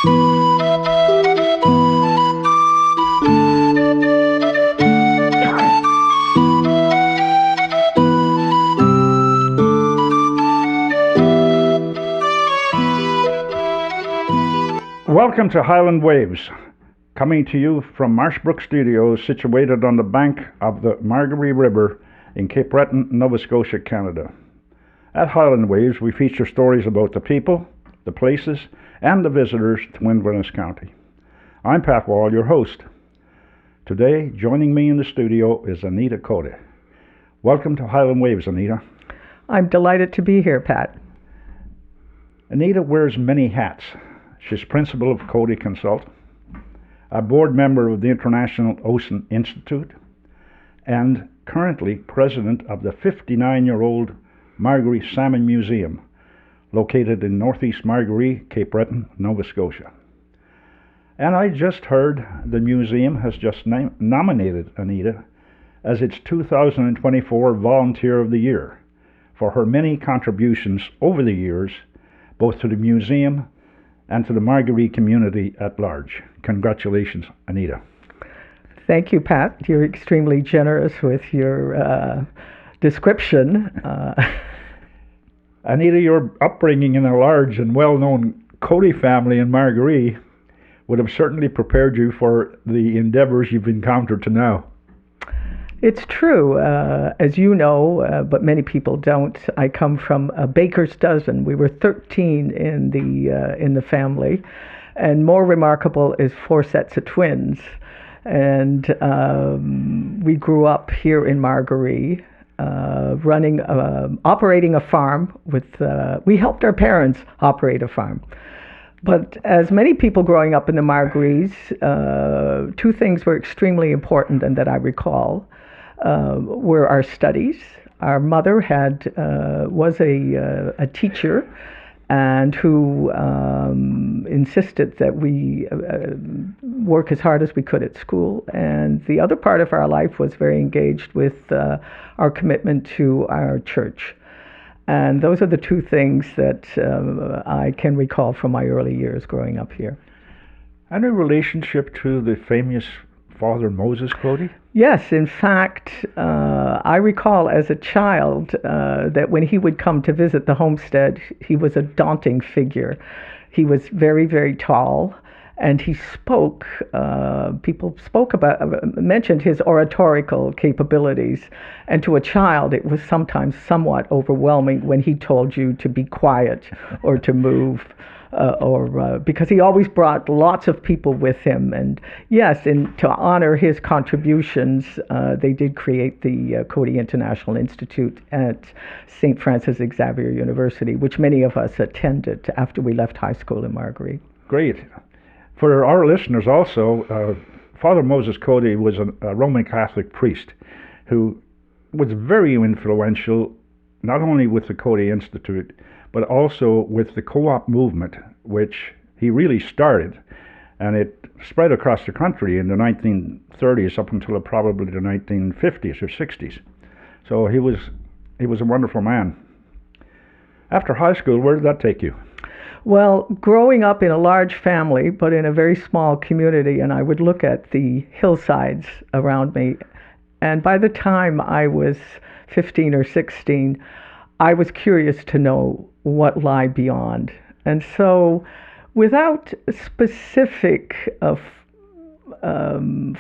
Welcome to Highland Waves, coming to you from Marshbrook Studios, situated on the bank of the Margaree River in Cape Breton, Nova Scotia, Canada. At Highland Waves, we feature stories about the people, the places, and the visitors to Inverness County. I'm Pat Wall, your host. Today, joining me in the studio is Anita Coady. Welcome to Highland Waves, Anita. I'm delighted to be here, Pat. Anita wears many hats. She's principal of Coady Consult, a board member of the International Ocean Institute, and currently president of the 59-year-old Margaree Salmon Museum, located in northeast Margaree, Cape Breton, Nova Scotia. And I just heard the museum has just nominated Anita as its 2024 Volunteer of the Year for her many contributions over the years, both to the museum and to the Margaree community at large. Congratulations, Anita. Thank you, Pat. You're extremely generous with your description. Anita, your upbringing in a large and well-known Coady family in Margaree would have certainly prepared you for the endeavors you've encountered to now. It's true, as you know, but many people don't. I come from a baker's dozen. We were 13 in the family, and more remarkable is 4 sets of twins. And we grew up here in Margaree, operating a farm. We helped our parents operate a farm. But as many people growing up in the Margarees, 2 things were extremely important and that I recall. Were our studies. Our mother was a teacher, and who insisted that we work as hard as we could at school. And the other part of our life was very engaged with our commitment to our church. And those are the 2 things that I can recall from my early years growing up here. And a relationship to the famous Father Moses Coady? Yes, in fact, I recall as a child that when he would come to visit the homestead, he was a daunting figure. He was very, very tall, and he spoke. People mentioned his oratorical capabilities, and to a child, it was sometimes somewhat overwhelming when he told you to be quiet or to move. Because he always brought lots of people with him. And yes, to honor his contributions, they did create the Coady International Institute at St. Francis Xavier University, which many of us attended after we left high school in Margaree. Great. For our listeners also, Father Moses Coady was a Roman Catholic priest who was very influential, not only with the Coady Institute, but also with the co-op movement, which he really started, and it spread across the country in the 1930s up until probably the 1950s or 60s. So he was a wonderful man. After high school, where did that take you? Well, growing up in a large family, but in a very small community, and I would look at the hillsides around me, and by the time I was 15 or 16, I was curious to know what lie beyond. And so, without specific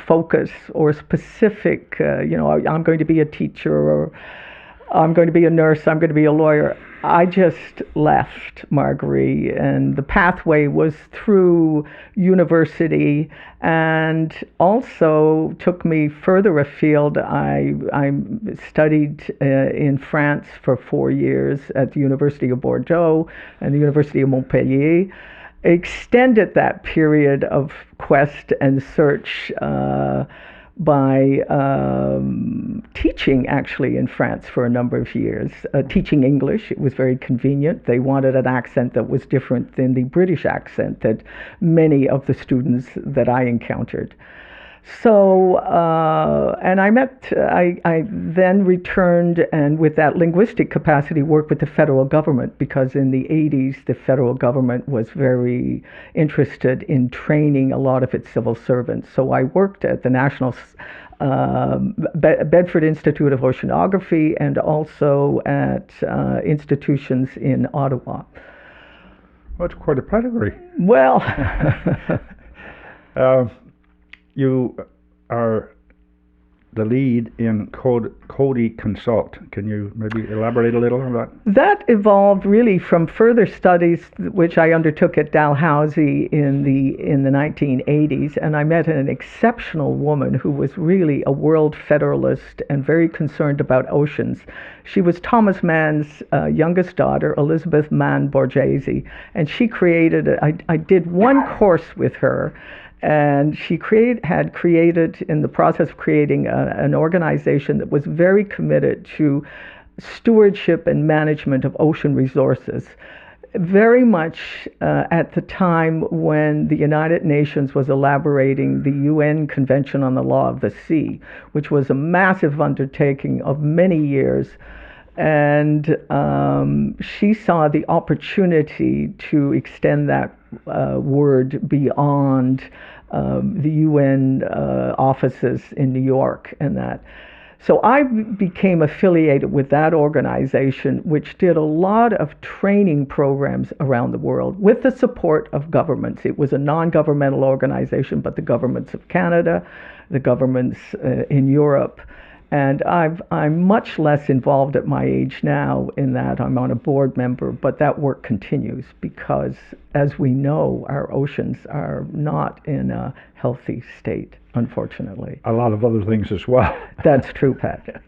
focus or specific, I'm going to be a teacher, or I'm going to be a nurse, I'm going to be a lawyer, I just left Margaree, and the pathway was through university, and also took me further afield. I studied in France for 4 years at the University of Bordeaux and the University of Montpellier. Extended that period of quest and search by teaching actually in France for a number of years, teaching English. It was very convenient. They wanted an accent that was different than the British accent that many of the students that I encountered. So, and I then returned and with that linguistic capacity worked with the federal government because in the 80s the federal government was very interested in training a lot of its civil servants. So I worked at the National Bedford Institute of Oceanography and also at institutions in Ottawa. Well, it's quite a pedigree. Well, you are the lead in Coady Consult. Can you maybe elaborate a little on that? That evolved really from further studies which I undertook at Dalhousie in the 1980s, and I met an exceptional woman who was really a world federalist and very concerned about oceans. She was Thomas Mann's youngest daughter, Elizabeth Mann Borghese, and she created, I did one course with her, and she had created, in the process of creating an organization that was very committed to stewardship and management of ocean resources. Very much at the time when the United Nations was elaborating the UN Convention on the Law of the Sea, which was a massive undertaking of many years. And she saw the opportunity to extend that word beyond the UN offices in New York and that. So I became affiliated with that organization, which did a lot of training programs around the world with the support of governments. It was a non-governmental organization, but the governments of Canada, the governments in Europe. And I'm much less involved at my age now in that I'm on a board member, but that work continues because, as we know, our oceans are not in a healthy state, unfortunately. A lot of other things as well. That's true, Pat.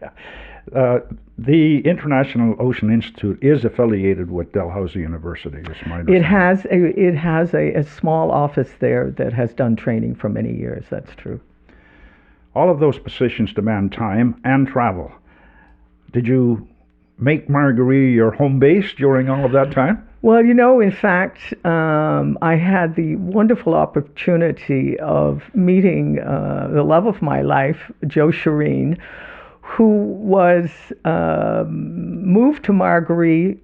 The International Ocean Institute is affiliated with Dalhousie University, is my understanding. It has a small office there that has done training for many years, that's true. All of those positions demand time and travel. Did you make Margaree your home base during all of that time? Well, in fact, I had the wonderful opportunity of meeting the love of my life, Joe Shireen, who was moved to Margaree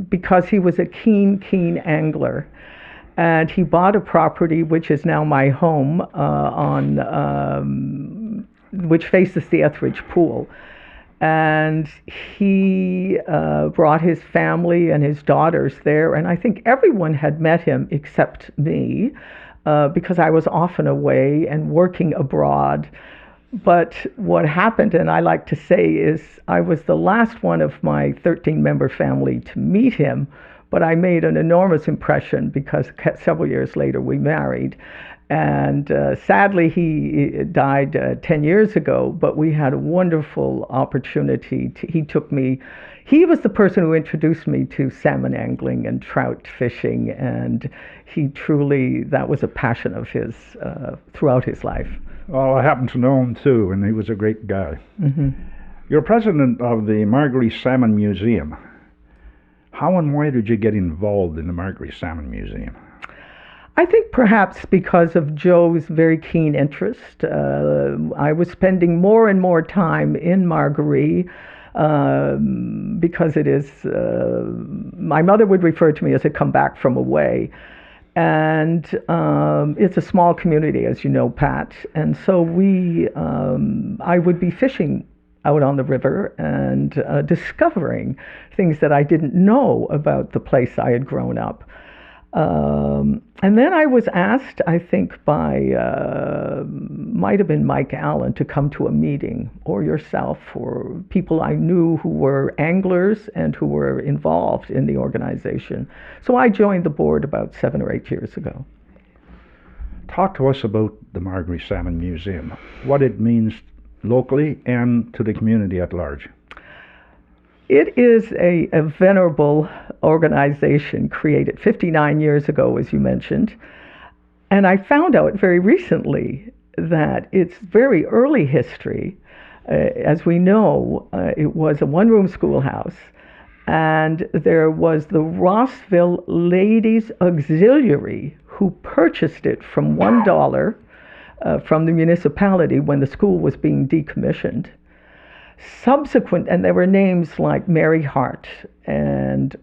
because he was a keen angler. And he bought a property, which is now my home, which faces the Etheridge Pool. And he brought his family and his daughters there. And I think everyone had met him except me, because I was often away and working abroad. But what happened, and I like to say, is I was the last one of my 13-member family to meet him. But I made an enormous impression because several years later we married. And sadly, he died 10 years ago, but we had a wonderful opportunity. He was the person who introduced me to salmon angling and trout fishing, and that was a passion of his throughout his life. Well, I happen to know him too, and he was a great guy. Mm-hmm. You're president of the Margaree Salmon Museum. How and why did you get involved in the Margaree Salmon Museum? I think perhaps because of Joe's very keen interest. I was spending more and more time in Margaree because it is, my mother would refer to me as a come back from away. And it's a small community, as you know, Pat. And so I would be fishing out on the river and discovering things that I didn't know about the place I had grown up. And then I was asked, I think might have been Mike Allen, to come to a meeting, or yourself, or people I knew who were anglers and who were involved in the organization. So I joined the board about 7 or 8 years ago. Talk to us about the Margaree Salmon Museum, what it means locally and to the community at large. It is a venerable organization created 59 years ago, as you mentioned. And I found out very recently that its very early history, as we know, it was a one-room schoolhouse. And there was the Rossville Ladies Auxiliary who purchased it from $1 from the municipality when the school was being decommissioned. Subsequent, and there were names like Mary Hart and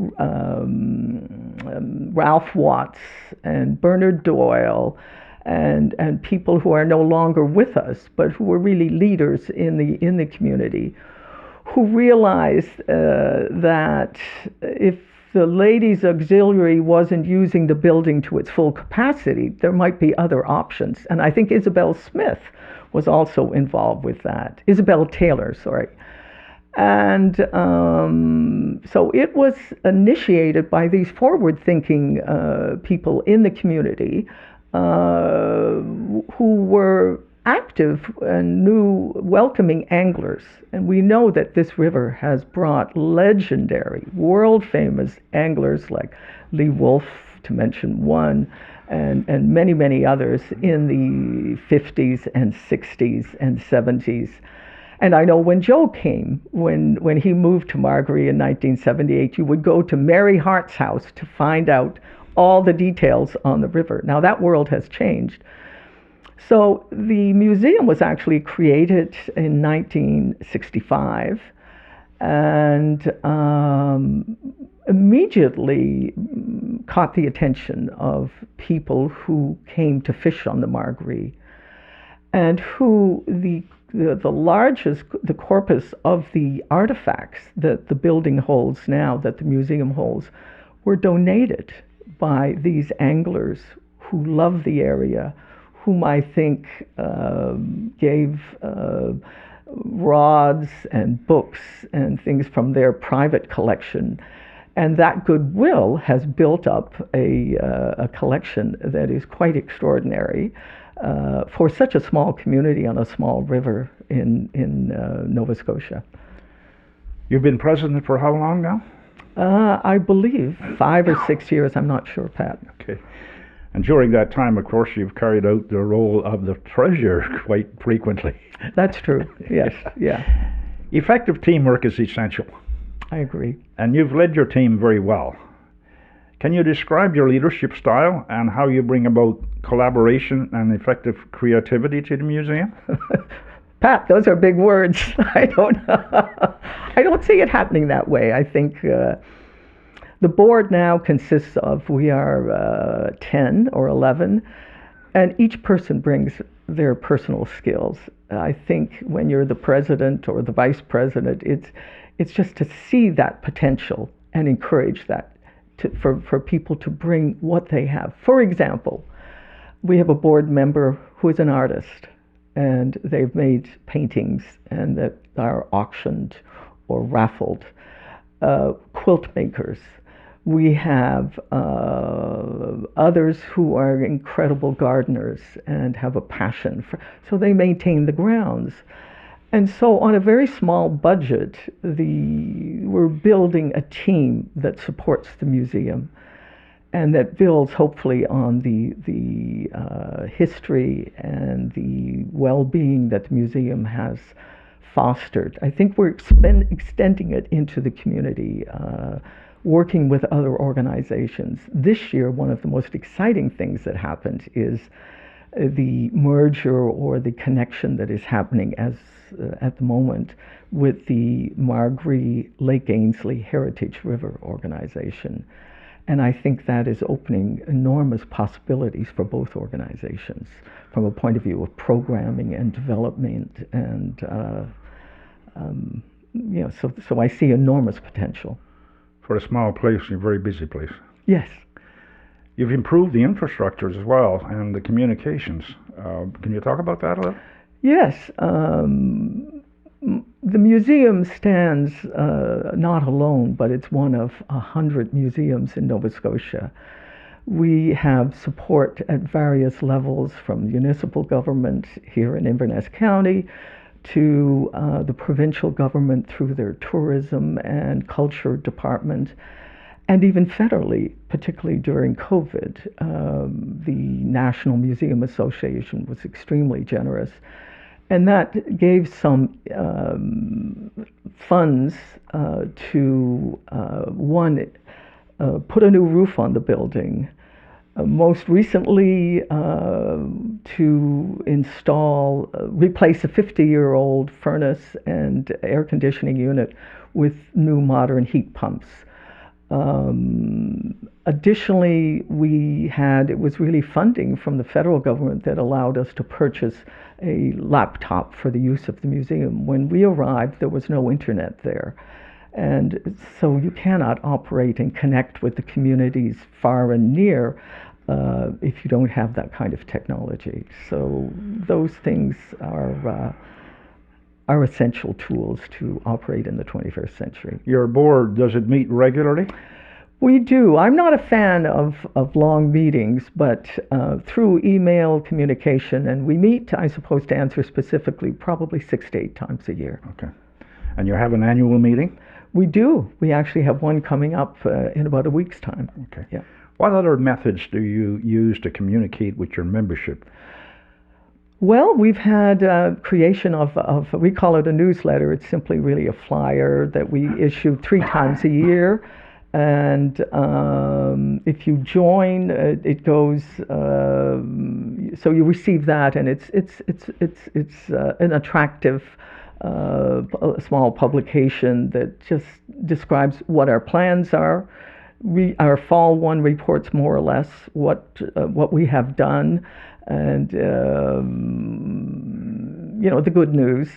Ralph Watts and Bernard Doyle and people who are no longer with us, but who were really leaders in the community, who realized that if the ladies' auxiliary wasn't using the building to its full capacity, there might be other options. And I think Isabel Smith was also involved with that. Isabel Taylor, sorry. And so it was initiated by these forward-thinking people in the community who were active and new welcoming anglers. And we know that this river has brought legendary, world-famous anglers like Lee Wolf, to mention one, and many, many others in the 50s and 60s and 70s. And I know when Joe came, when he moved to Margaree in 1978, you would go to Mary Hart's house to find out all the details on the river. Now that world has changed. So the museum was actually created in 1965 and immediately caught the attention of people who came to fish on the Margaree, and who the largest, the corpus of the artifacts that the building holds now, that the museum holds, were donated by these anglers who love the area, whom I think gave rods and books and things from their private collection. And that goodwill has built up a collection that is quite extraordinary for such a small community on a small river in Nova Scotia. You've been president for how long now? I believe 5 or 6 years. I'm not sure, Pat. Okay. And during that time, of course, you've carried out the role of the treasurer quite frequently. That's true. Yes. Yeah. Effective teamwork is essential. I agree. And you've led your team very well. Can you describe your leadership style and how you bring about collaboration and effective creativity to the museum? Pat, those are big words. I don't see it happening that way. I think the board now consists of, we are 10 or 11, and each person brings their personal skills. I think when you're the president or the vice president, it's just to see that potential and encourage that for people to bring what they have. For example, we have a board member who is an artist, and they've made paintings and that are auctioned or raffled. Quilt makers. We have others who are incredible gardeners and have a passion so they maintain the grounds. And so on a very small budget, we're building a team that supports the museum and that builds hopefully on the history and the well-being that the museum has fostered. I think we're extending it into the community, working with other organizations. This year, one of the most exciting things that happened is the merger or the connection that is happening at the moment with the Margaree Lake Ainslie Heritage River organization. And I think that is opening enormous possibilities for both organizations from a point of view of programming and development. And so I see enormous potential. For a small place, a very busy place. Yes. You've improved the infrastructure as well and the communications. Can you talk about that a little? Yes. The museum stands not alone, but it's one of 100 museums in Nova Scotia. We have support at various levels, from municipal government here in Inverness County to the provincial government through their tourism and culture department, and even federally, particularly during COVID. The National Museum Association was extremely generous, and that gave some funds to, one, put a new roof on the building, Most recently, to replace a 50-year-old furnace and air conditioning unit with new modern heat pumps. Additionally, it was really funding from the federal government that allowed us to purchase a laptop for the use of the museum. When we arrived, there was no internet there. And so you cannot operate and connect with the communities far and near if you don't have that kind of technology. So those things are essential tools to operate in the 21st century. Your board, does it meet regularly? We do. I'm not a fan of long meetings, but through email communication, and we meet, I suppose, to answer specifically, probably 6 to 8 times a year. Okay. And you have an annual meeting? We do. We actually have one coming up in about a week's time. Okay. Yeah. What other methods do you use to communicate with your membership? Well, we've had creation of, we call it a newsletter. It's simply really a flyer that we issue 3 times a year. And if you join, it goes. So you receive that, and it's an attractive small publication that just describes what our plans are. Our fall one reports more or less what we have done, and the good news.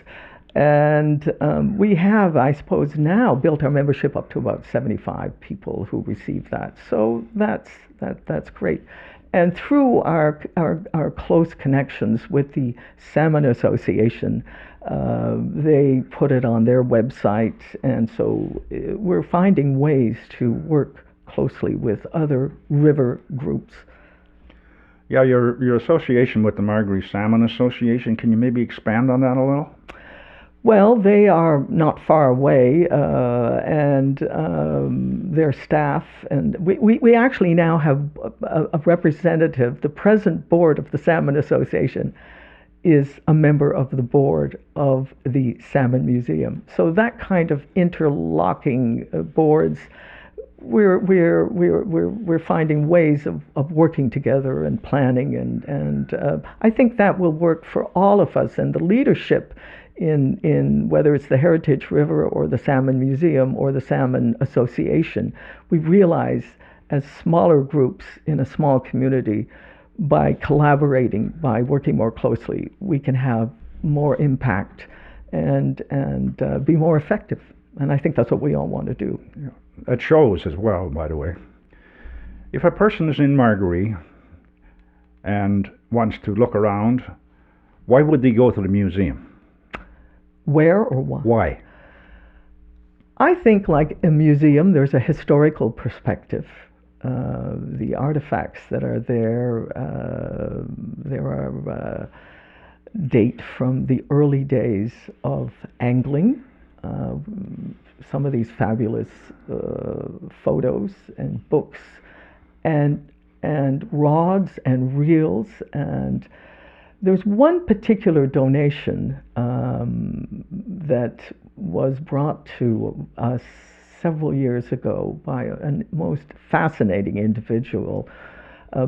And we have, I suppose, now built our membership up to about 75 people who receive that. So that's great. And through our close connections with the Salmon Association, they put it on their website, and so we're finding ways to work closely with other river groups. Yeah, your association with the Margaree Salmon Association, can you maybe expand on that a little? Well, they are not far away, and their staff, and we actually now have a representative. The present board of the Salmon Association is a member of the board of the Salmon Museum. So that kind of interlocking boards, we're finding ways of working together and planning, and I think that will work for all of us, and the leadership in whether it's the Heritage River or the Salmon Museum or the Salmon Association. We realize as smaller groups in a small community, by collaborating, by working more closely, we can have more impact and be more effective. And I think that's what we all want to do. Yeah. It shows as well, by the way. If a person is in Margaree and wants to look around, why would they go to the museum? Where or why? Why? I think, like a museum, there's a historical perspective. The artifacts that are there are date from the early days of angling. Some of these fabulous photos and books, and rods and reels, and there's one particular donation that was brought to us several years ago by a most fascinating individual,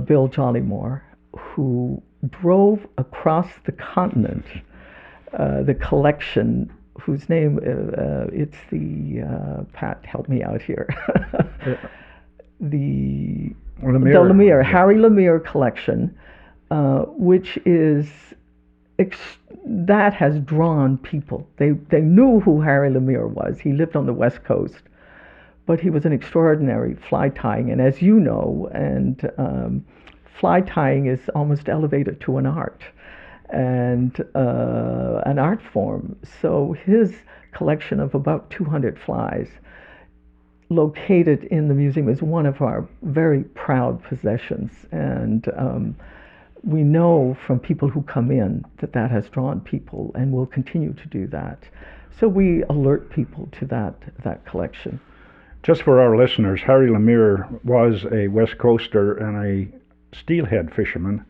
Bill Jollymore, who drove across the continent the collection, whose name, it's the, Pat, help me out here, the Lemire, Harry Lemire collection, which is, that has drawn people. They knew who Harry Lemire was. He lived on the West Coast, but he was an extraordinary fly tying, and as you know, and fly tying is almost elevated to an art, and an art form. So his collection of about 200 flies located in the museum is one of our very proud possessions, and we know from people who come in that has drawn people and will continue to do that. So we alert people to that collection. Just for our listeners, Harry Lemire was a West Coaster and a steelhead fisherman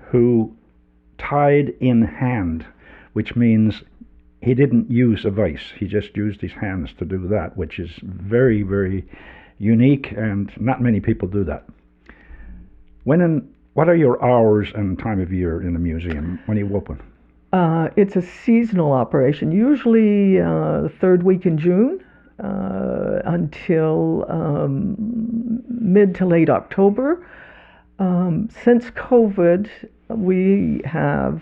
who tied in hand, which means he didn't use a vise. He just used his hands to do that, which is very, very unique, and not many people do that. What are your hours and time of year in the museum when you open? It's a seasonal operation, usually the third week in June until mid to late October. Since COVID, we have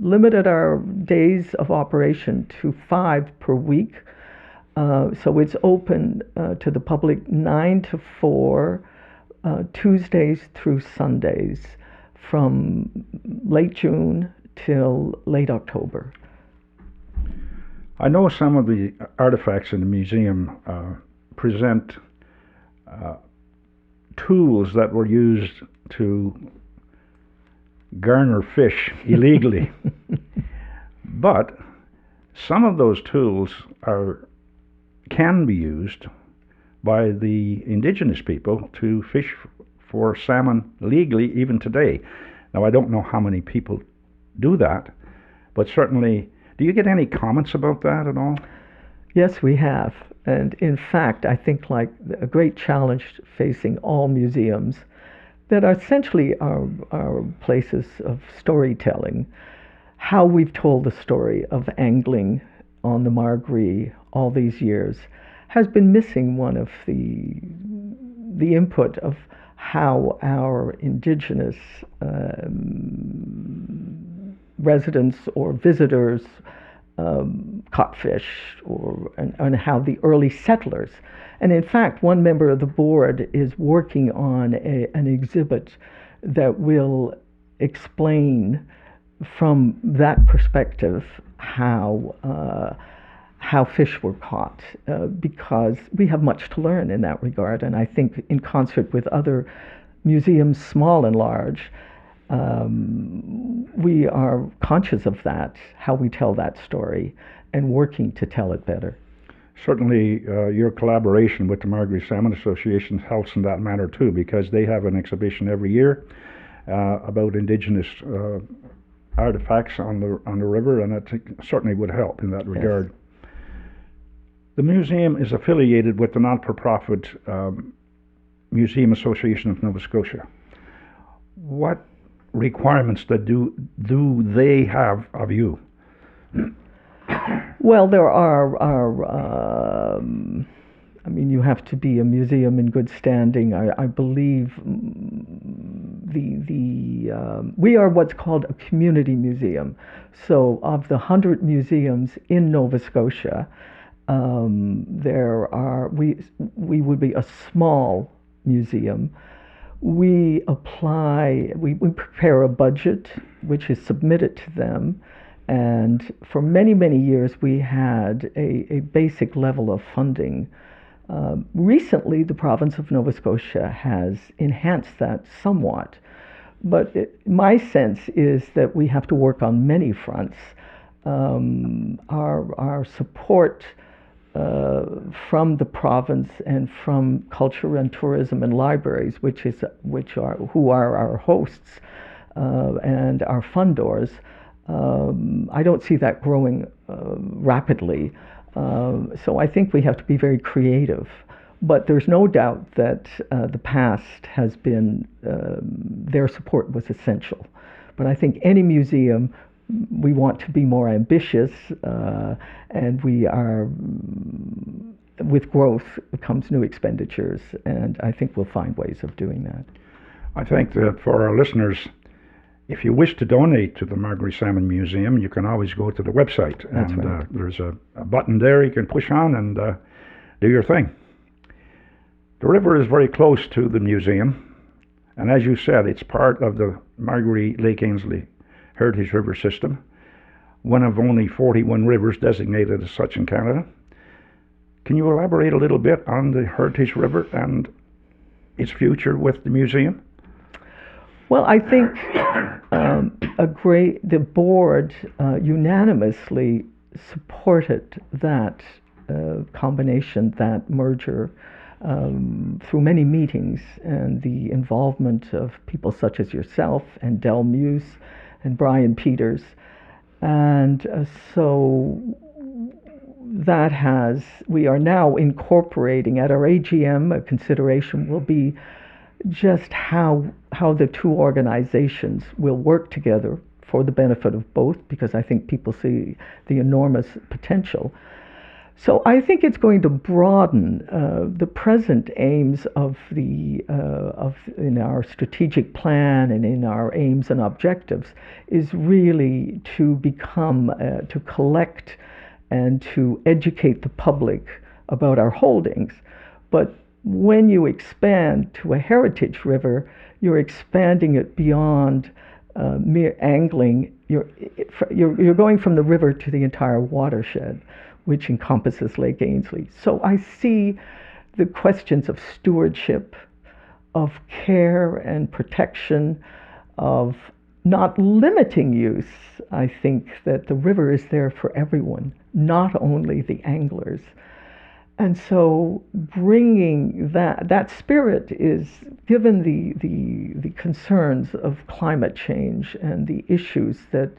limited our days of operation to 5 per week. So it's open to the public 9 to 4, Tuesdays through Sundays, from late June till late October. I know some of the artifacts in the museum present tools that were used to garner fish illegally. But some of those tools can be used by the indigenous people to fish for salmon legally even today. Now, I don't know how many people do that, but certainly, do you get any comments about that at all? Yes, we have. And in fact, I think like a great challenge facing all museums that are essentially are places of storytelling, how we've told the story of angling on the Margaree all these years has been missing one of the input of how our indigenous residents or visitors caught fish, and how the early settlers. And in fact, one member of the board is working on an exhibit that will explain from that perspective how fish were caught, because we have much to learn in that regard. And I think in concert with other museums, small and large, we are conscious of that, how we tell that story, and working to tell it better. Certainly, your collaboration with the Margaree Salmon Association helps in that matter too, because they have an exhibition every year about indigenous artifacts on the river, and I think certainly would help in that regard. Yes. The museum is affiliated with the not-for-profit Museum Association of Nova Scotia. What requirements do they have of you? Well, there are I mean, you have to be a museum in good standing. I believe we are what's called a community museum. So of the 100 museums in Nova Scotia, we would be a small museum. We prepare a budget which is submitted to them, and for many, many years we had a basic level of funding. Recently, the province of Nova Scotia has enhanced that somewhat, but my sense is that we have to work on many fronts. Our support from the province and from culture and tourism and libraries, who are our hosts and our fundors. I don't see that growing rapidly. So I think we have to be very creative. But there's no doubt that the past has been, their support was essential. But I think any museum, we want to be more ambitious, and we are, with growth comes new expenditures, and I think we'll find ways of doing that. I think that for our listeners, if you wish to donate to the Margaree Salmon Museum, you can always go to the website. That's and right. There's a button there you can push on and do your thing. The river is very close to the museum, and as you said, it's part of the Margaree Lake Ainslie Heritage River System, one of only 41 rivers designated as such in Canada. Can you elaborate a little bit on the Heritage River and its future with the museum? Well, I think the board unanimously supported that combination, that merger, through many meetings and the involvement of people such as yourself and Del Muse and Brian Peters. And so we are now incorporating at our AGM, a consideration will be just how the two organizations will work together for the benefit of both, because I think people see the enormous potential. So I think it's going to broaden the present aims of in our strategic plan and in our aims and objectives is really to become to collect and to educate the public about our holdings. But when you expand to a heritage river, you're expanding it beyond mere angling. You're going from the river to the entire watershed, which encompasses Lake Ainslie. So I see the questions of stewardship, of care and protection, of not limiting use. I think that the river is there for everyone, not only the anglers. And so bringing that spirit is, given the concerns of climate change and the issues that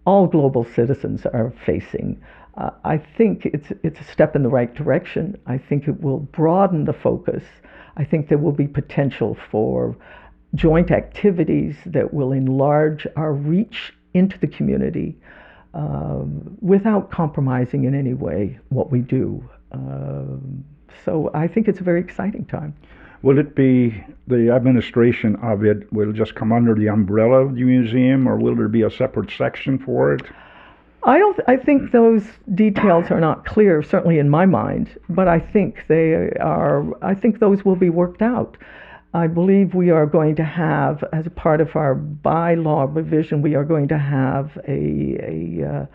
all global citizens are facing, I think it's a step in the right direction. I think it will broaden the focus. I think there will be potential for joint activities that will enlarge our reach into the community without compromising in any way what we do. So I think it's a very exciting time. Will it be the administration of it will just come under the umbrella of the museum, or will there be a separate section for it? I think those details are not clear, certainly in my mind, but I think they are. I think those will be worked out. I believe we are going to have, as a part of our bylaw revision, we are going to have a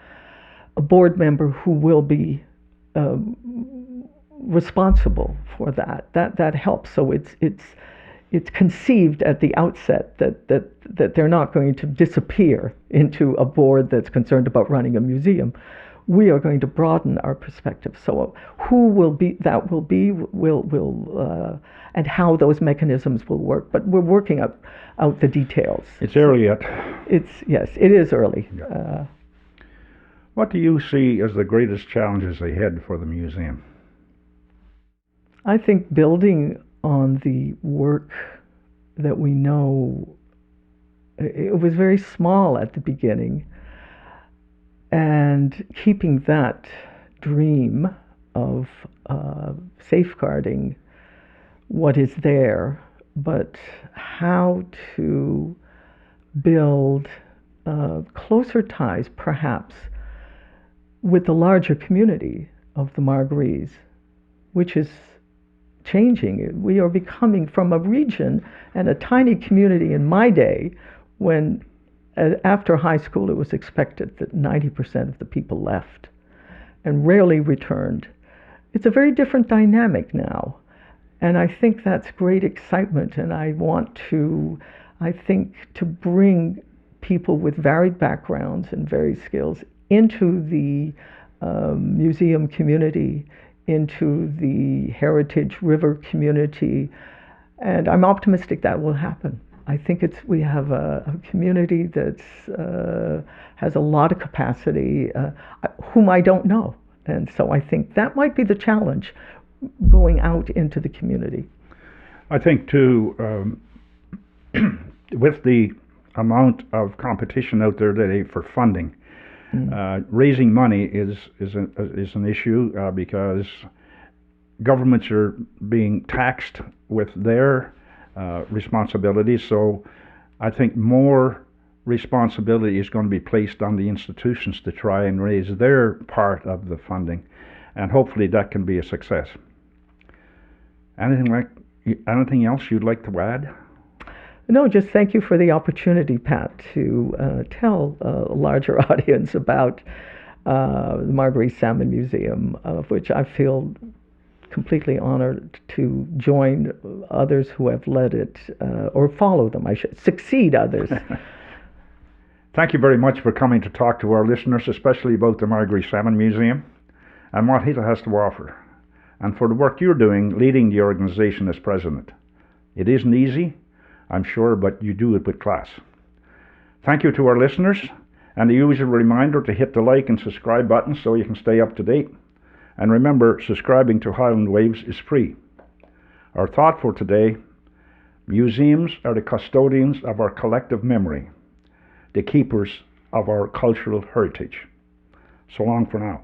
board member who will be responsible for that. That helps. So it's conceived at the outset that they're not going to disappear into a board that's concerned about running a museum. We are going to broaden our perspective. So who will be and how those mechanisms will work. But we're working out the details. It's early yet. Yes, it is early. Yeah. What do you see as the greatest challenges ahead for the museum? I think building on the work that we know, it was very small at the beginning, and keeping that dream of safeguarding what is there, but how to build closer ties, perhaps, with the larger community of the Margarees, which is changing. We are becoming from a region and a tiny community in my day when after high school it was expected that 90% of the people left and rarely returned. It's a very different dynamic now. And I think that's great excitement, and I think to bring people with varied backgrounds and varied skills into the museum community, into the Heritage River community, and I'm optimistic that will happen. I think we have a community that has a lot of capacity, whom I don't know, and so I think that might be the challenge, going out into the community. I think too, with the amount of competition out there today for funding, raising money is an issue because governments are being taxed with their responsibilities. So I think more responsibility is going to be placed on the institutions to try and raise their part of the funding, and hopefully that can be a success. Anything else you'd like to add? No, just thank you for the opportunity, Pat, to tell a larger audience about the Margaree Salmon Museum, of which I feel completely honored to join others who have led it, or follow them, I should succeed others. Thank you very much for coming to talk to our listeners, especially about the Margaree Salmon Museum and what it has to offer, and for the work you're doing leading the organization as president. It isn't easy, I'm sure, but you do it with class. Thank you to our listeners, and the usual reminder to hit the like and subscribe button so you can stay up to date. And remember, subscribing to Highland Waves is free. Our thought for today: Museums are the custodians of our collective memory, the keepers of our cultural heritage. So long for now.